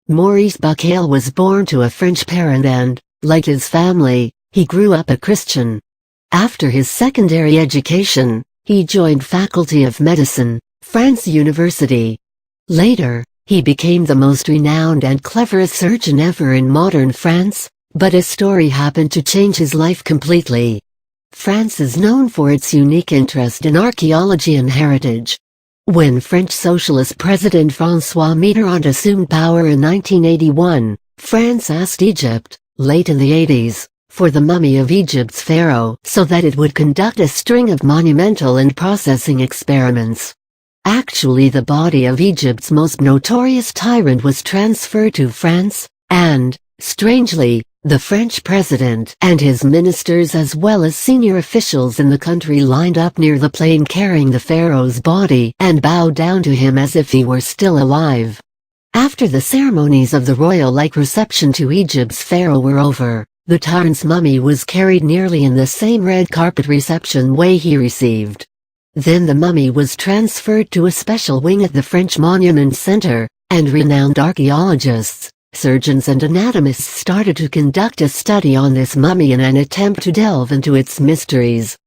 Maurice Bucaille was born to a French parent and, like his family, he grew up a Christian. After his secondary education, he joined Faculty of Medicine, France University. Later, he became the most renowned and cleverest surgeon ever in modern France, but a story happened to change his life completely. France is known for its unique interest in archaeology and heritage. When French Socialist President François Mitterrand assumed power in 1981, France asked Egypt, late in the 80s, for the mummy of Egypt's pharaoh so that it would conduct a string of monumental and processing experiments. Actually, the body of Egypt's most notorious tyrant was transferred to France, and, strangely, the French president and his ministers as well as senior officials in the country lined up near the plane carrying the pharaoh's body and bowed down to him as if he were still alive. After the ceremonies of the royal-like reception to Egypt's pharaoh were over, the tyrant's mummy was carried nearly in the same red carpet reception way he received. Then the mummy was transferred to a special wing at the French Monument Center, and renowned archaeologists, surgeons and anatomists started to conduct a study on this mummy in an attempt to delve into its mysteries.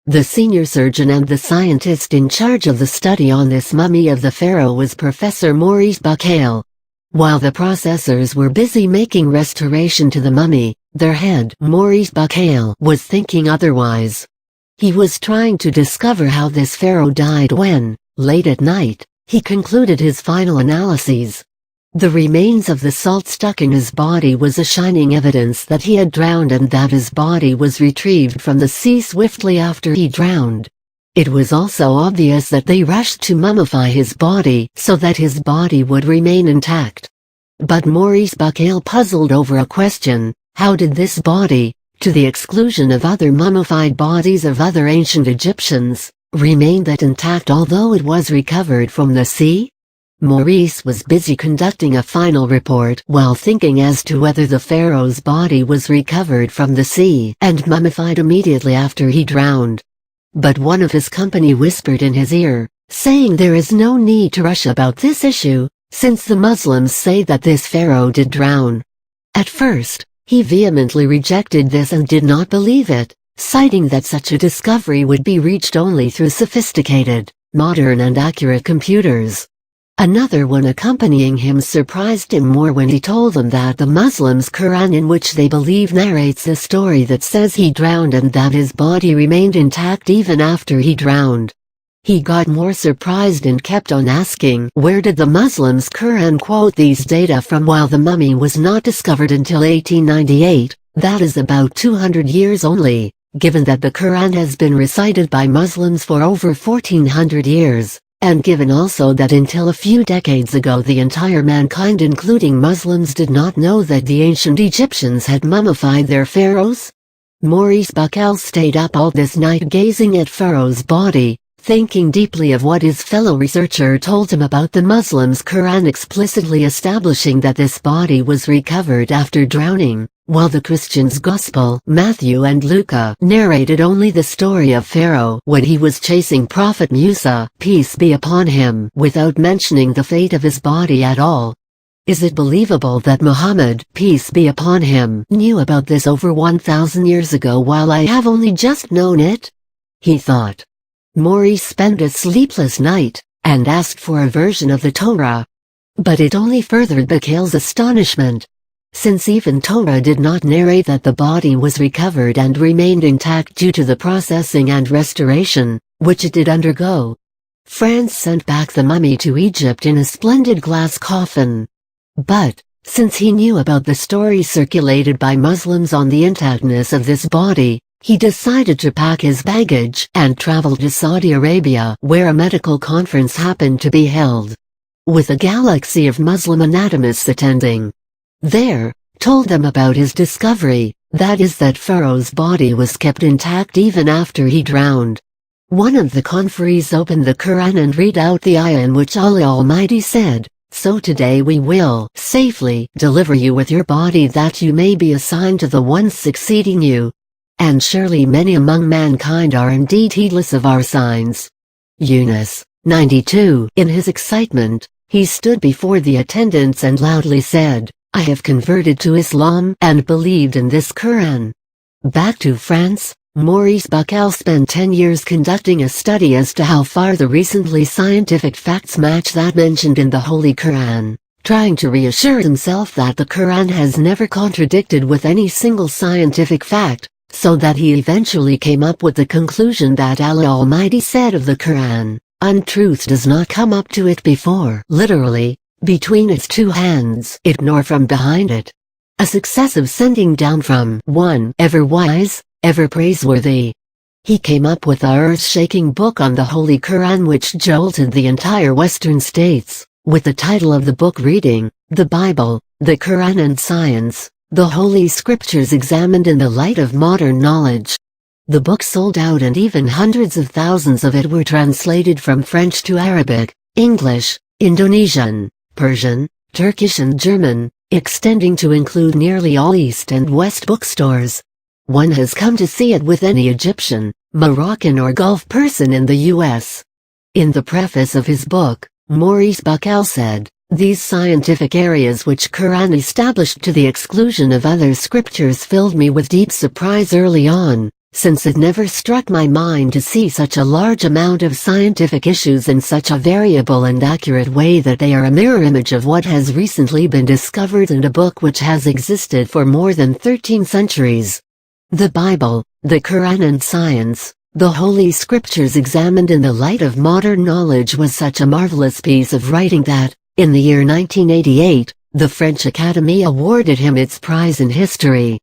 The senior surgeon and the scientist in charge of the study on this mummy of the pharaoh was Professor Maurice Bucaille. While the processors were busy making restoration to the mummy, their head, Maurice Bucaille, was thinking otherwise. He was trying to discover how this pharaoh died when, late at night, he concluded his final analyses. The remains of the salt stuck in his body was a shining evidence that he had drowned and that his body was retrieved from the sea swiftly after he drowned. It was also obvious that they rushed to mummify his body so that his body would remain intact. But Maurice Bucaille puzzled over a question: how did this body, to the exclusion of other mummified bodies of other ancient Egyptians, remain that intact although it was recovered from the sea? Maurice was busy conducting a final report while thinking as to whether the pharaoh's body was recovered from the sea and mummified immediately after he drowned. But one of his company whispered in his ear, saying there is no need to rush about this issue, since the Muslims say that this pharaoh did drown. At first, he vehemently rejected this and did not believe it, citing that such a discovery would be reached only through sophisticated, modern and accurate computers. Another one accompanying him surprised him more when he told them that the Muslims' Quran, in which they believe, narrates a story that says he drowned and that his body remained intact even after he drowned. He got more surprised and kept on asking, where did the Muslims' Quran quote these data from while the mummy was not discovered until 1898, that is about 200 years only, given that the Quran has been recited by Muslims for over 1400 years. And given also that until a few decades ago the entire mankind including Muslims did not know that the ancient Egyptians had mummified their pharaohs? Maurice Bucaille stayed up all this night gazing at pharaoh's body, thinking deeply of what his fellow researcher told him about the Muslims' Quran explicitly establishing that this body was recovered after drowning, while the Christians' Gospel, Matthew and Luke, narrated only the story of Pharaoh when he was chasing Prophet Musa, peace be upon him, without mentioning the fate of his body at all. Is it believable that Muhammad, peace be upon him, knew about this over 1,000 years ago while I have only just known it? He thought. Maurice spent a sleepless night, and asked for a version of the Torah. But it only furthered Bucaille's astonishment. Since even Torah did not narrate that the body was recovered and remained intact due to the processing and restoration, which it did undergo. France sent back the mummy to Egypt in a splendid glass coffin. But, since he knew about the story circulated by Muslims on the intactness of this body, he decided to pack his baggage and travel to Saudi Arabia, where a medical conference happened to be held, with a galaxy of Muslim anatomists attending. There, told them about his discovery, that is that Pharaoh's body was kept intact even after he drowned. One of the conferees opened the Quran and read out the ayah in which Allah Almighty said, "So today we will safely deliver you with your body that you may be assigned to the ones succeeding you. And surely many among mankind are indeed heedless of our signs." Yunus 92. In his excitement, He stood before the attendants and loudly said, "I have converted to Islam and believed in this Quran." Back to France, Maurice Bucaille spent 10 years conducting a study as to how far the recently scientific facts match that mentioned in the Holy Quran, trying to reassure himself that the Quran has never contradicted with any single scientific fact, so that he eventually came up with the conclusion that Allah Almighty said of the Quran, "Untruth does not come up to it before, literally, between its two hands, it nor from behind it." A successive sending down from 1 ever wise, ever praiseworthy. He came up with a earth-shaking book on the Holy Quran which jolted the entire Western states, with the title of the book reading, "The Bible, the Quran and Science, the Holy Scriptures Examined in the Light of Modern Knowledge." The book sold out and even hundreds of thousands of it were translated from French to Arabic, English, Indonesian, Persian, Turkish and German, extending to include nearly all East and West bookstores. One has come to see it with any Egyptian, Moroccan or Gulf person in the U.S. In the preface of his book, Maurice Bucaille said, "These scientific areas which Quran established to the exclusion of other scriptures filled me with deep surprise early on, since it never struck my mind to see such a large amount of scientific issues in such a variable and accurate way that they are a mirror image of what has recently been discovered in a book which has existed for more than 13 centuries. The Bible, the Quran and Science, the Holy Scriptures Examined in the Light of Modern Knowledge was such a marvelous piece of writing that, in the year 1988, the French Academy awarded him its prize in history."